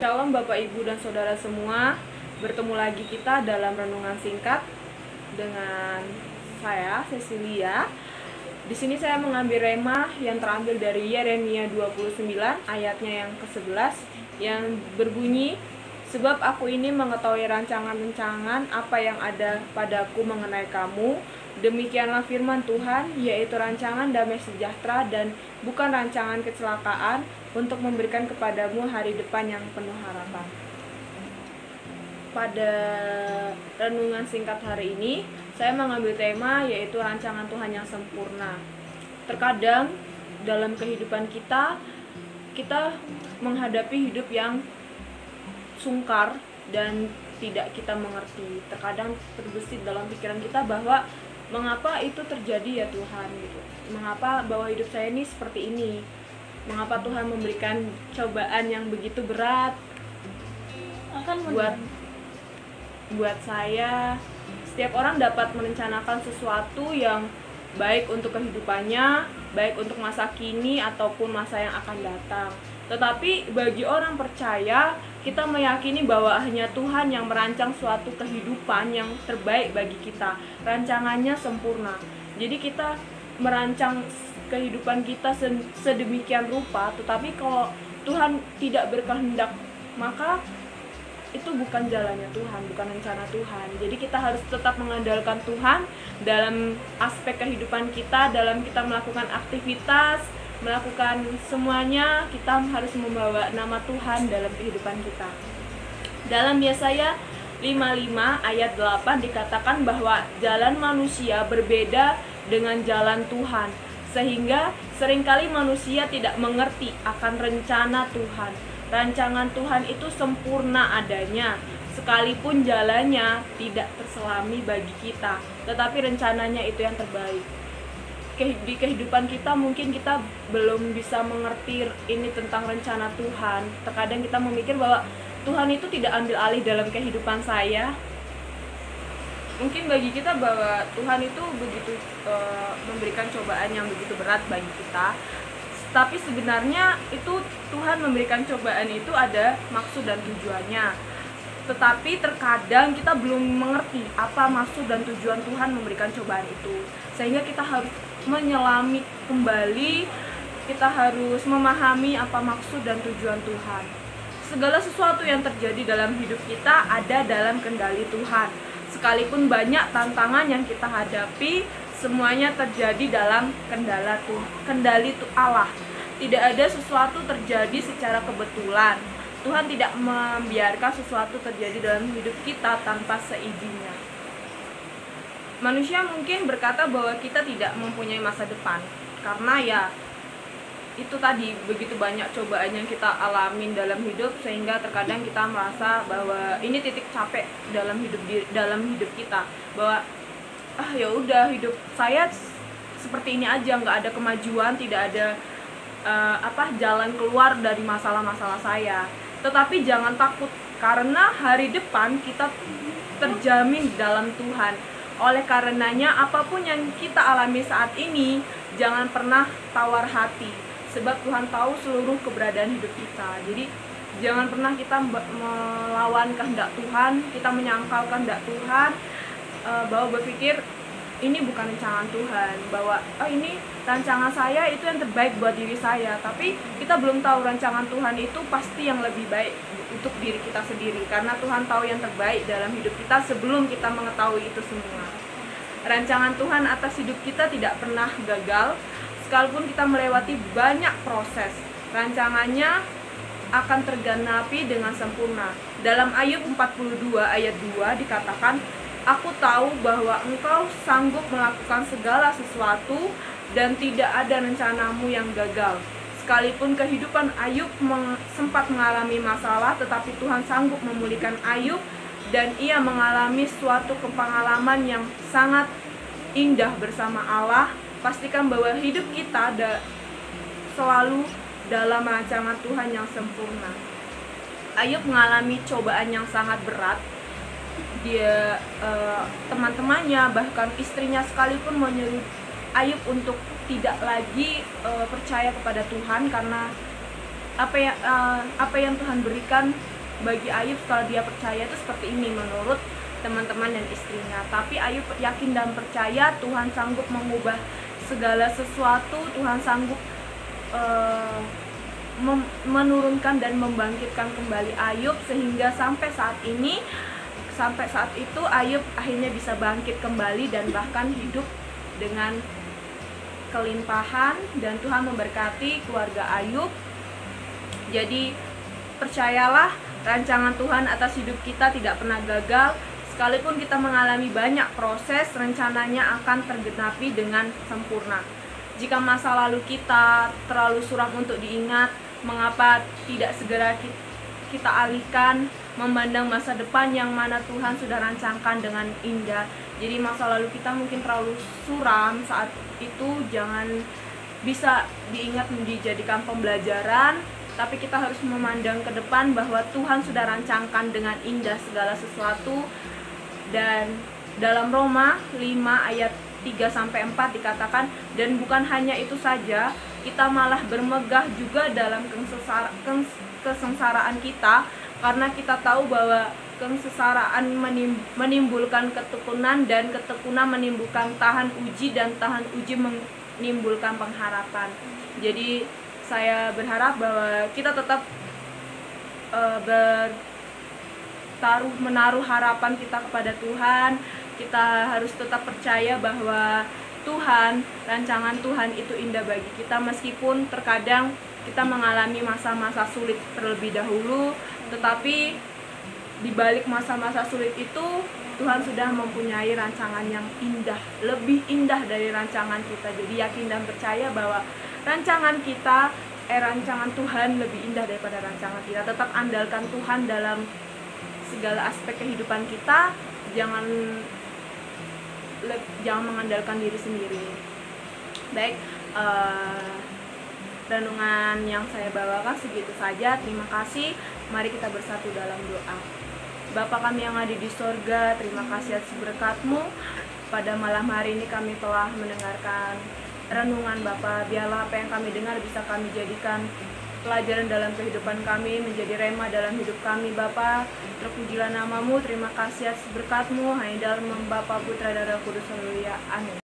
Shalom Bapak Ibu dan Saudara semua. Bertemu lagi kita dalam renungan singkat dengan saya Cecilia. Di sini saya mengambil rema yang terambil dari Yeremia 29 ayatnya yang ke-11 yang berbunyi, "Sebab aku ini mengetahui rancangan-rancangan apa yang ada padaku mengenai kamu, demikianlah firman Tuhan, yaitu rancangan damai sejahtera dan bukan rancangan kecelakaan, untuk memberikan kepadamu hari depan yang penuh harapan." Pada renungan singkat hari ini, saya mengambil tema yaitu rancangan Tuhan yang sempurna. Terkadang dalam kehidupan kita menghadapi hidup yang sungkar dan tidak kita mengerti. Terkadang terbesit dalam pikiran kita bahwa mengapa itu terjadi ya Tuhan gitu. Mengapa bahwa hidup saya ini seperti ini? Mengapa Tuhan memberikan cobaan yang begitu berat buat saya? Setiap orang dapat merencanakan sesuatu yang baik untuk kehidupannya, baik untuk masa kini ataupun masa yang akan datang. Tetapi bagi orang percaya, kita meyakini bahwa hanya Tuhan yang merancang suatu kehidupan yang terbaik bagi kita. Rancangannya sempurna. Jadi kita merancang kehidupan kita sedemikian rupa, tetapi kalau Tuhan tidak berkehendak, maka itu bukan jalannya Tuhan, bukan rencana Tuhan. Jadi kita harus tetap mengandalkan Tuhan dalam aspek kehidupan kita, dalam kita melakukan aktivitas, melakukan semuanya, kita harus membawa nama Tuhan dalam kehidupan kita. Dalam Yesaya 55 ayat 8 dikatakan bahwa jalan manusia berbeda dengan jalan Tuhan, sehingga seringkali manusia tidak mengerti akan rencana Tuhan. Rancangan Tuhan itu sempurna adanya, sekalipun jalannya tidak terselami bagi kita, tetapi rencananya itu yang terbaik. Di kehidupan kita mungkin kita belum bisa mengerti ini tentang rencana Tuhan. Terkadang kita memikir bahwa Tuhan itu tidak ambil alih dalam kehidupan saya. Mungkin bagi kita bahwa Tuhan itu begitu memberikan cobaan yang begitu berat bagi kita. Tapi sebenarnya itu Tuhan memberikan cobaan itu ada maksud dan tujuannya. Tetapi terkadang kita belum mengerti apa maksud dan tujuan Tuhan memberikan cobaan itu. Sehingga kita harus menyelami kembali, kita harus memahami apa maksud dan tujuan Tuhan. Segala sesuatu yang terjadi dalam hidup kita ada dalam kendali Tuhan. Sekalipun banyak tantangan yang kita hadapi, semuanya terjadi dalam kendali Allah. Tidak ada sesuatu terjadi secara kebetulan. Tuhan tidak membiarkan sesuatu terjadi dalam hidup kita tanpa seizinnya. Manusia mungkin berkata bahwa kita tidak mempunyai masa depan, karena ya itu tadi, begitu banyak cobaan yang kita alamin dalam hidup, sehingga terkadang kita merasa bahwa ini titik capek dalam hidup kita, bahwa ya udah, hidup saya seperti ini aja, nggak ada kemajuan, tidak ada jalan keluar dari masalah-masalah saya. Tetapi jangan takut, karena hari depan kita terjamin dalam Tuhan. Oleh karenanya apapun yang kita alami saat ini, jangan pernah tawar hati, sebab Tuhan tahu seluruh keberadaan hidup kita. Jadi jangan pernah kita melawan kehendak Tuhan, kita menyangkal kehendak Tuhan, bahwa berpikir ini bukan rancangan Tuhan, bahwa ini rancangan saya itu yang terbaik buat diri saya. Tapi kita belum tahu rancangan Tuhan itu pasti yang lebih baik untuk diri kita sendiri, karena Tuhan tahu yang terbaik dalam hidup kita sebelum kita mengetahui itu semua. Rancangan Tuhan atas hidup kita tidak pernah gagal, sekalipun kita melewati banyak proses. Rancangannya akan tergenapi dengan sempurna. Dalam Ayub 42 ayat 2 dikatakan, "Aku tahu bahwa engkau sanggup melakukan segala sesuatu dan tidak ada rencanamu yang gagal." Sekalipun kehidupan Ayub sempat mengalami masalah, tetapi Tuhan sanggup memulihkan Ayub dan ia mengalami suatu pengalaman yang sangat indah bersama Allah. Pastikan bahwa hidup kita selalu dalam rancangan Tuhan yang sempurna. Ayub mengalami cobaan yang sangat berat. Dia teman-temannya, bahkan istrinya sekalipun menyuruh Ayub untuk tidak lagi percaya kepada Tuhan, karena apa yang Tuhan berikan bagi Ayub kalau dia percaya itu seperti ini menurut teman-teman dan istrinya. Tapi Ayub yakin dan percaya Tuhan sanggup mengubah segala sesuatu, Tuhan sanggup menurunkan dan membangkitkan kembali Ayub, sehingga sampai saat itu Ayub akhirnya bisa bangkit kembali dan bahkan hidup dengan kelimpahan, dan Tuhan memberkati keluarga Ayub. Jadi percayalah, rancangan Tuhan atas hidup kita tidak pernah gagal. Sekalipun kita mengalami banyak proses, rencananya akan tergenapi dengan sempurna. Jika masa lalu kita terlalu suram untuk diingat, mengapa tidak segera kita alihkan memandang masa depan yang mana Tuhan sudah rancangkan dengan indah. Jadi masa lalu kita mungkin terlalu suram saat itu, jangan bisa diingat dijadikan pembelajaran, tapi kita harus memandang ke depan bahwa Tuhan sudah rancangkan dengan indah segala sesuatu. Dan dalam Roma 5 ayat 3-4 dikatakan, dan bukan hanya itu saja, kita malah bermegah juga dalam kesengsaraan kita, karena kita tahu bahwa kesengsaraan menimbulkan ketekunan, dan ketekunan menimbulkan tahan uji, dan tahan uji menimbulkan pengharapan. Jadi saya berharap bahwa kita tetap menaruh harapan kita kepada Tuhan. Kita harus tetap percaya bahwa Tuhan, rancangan Tuhan itu indah bagi kita, meskipun terkadang kita mengalami masa-masa sulit terlebih dahulu, tetapi di balik masa-masa sulit itu Tuhan sudah mempunyai rancangan yang indah, lebih indah dari rancangan kita. Jadi yakin dan percaya bahwa rancangan Tuhan lebih indah daripada rancangan kita. Tetap andalkan Tuhan dalam segala aspek kehidupan kita, jangan mengandalkan diri sendiri. Baik, renungan yang saya bawakan segitu saja. Terima kasih. Mari kita bersatu dalam doa. Bapa kami yang ada di sorga, terima kasih atas berkat-Mu. Pada malam hari ini kami telah mendengarkan renungan Bapa. Biarlah apa yang kami dengar bisa kami jadikan pelajaran dalam kehidupan kami, menjadi rema dalam hidup kami Bapa. Terpujilah nama-Mu, terima kasih atas berkat-Mu. Hanya dalam Bapa, Putra, dan Roh Kudus. Haleluya. Amin.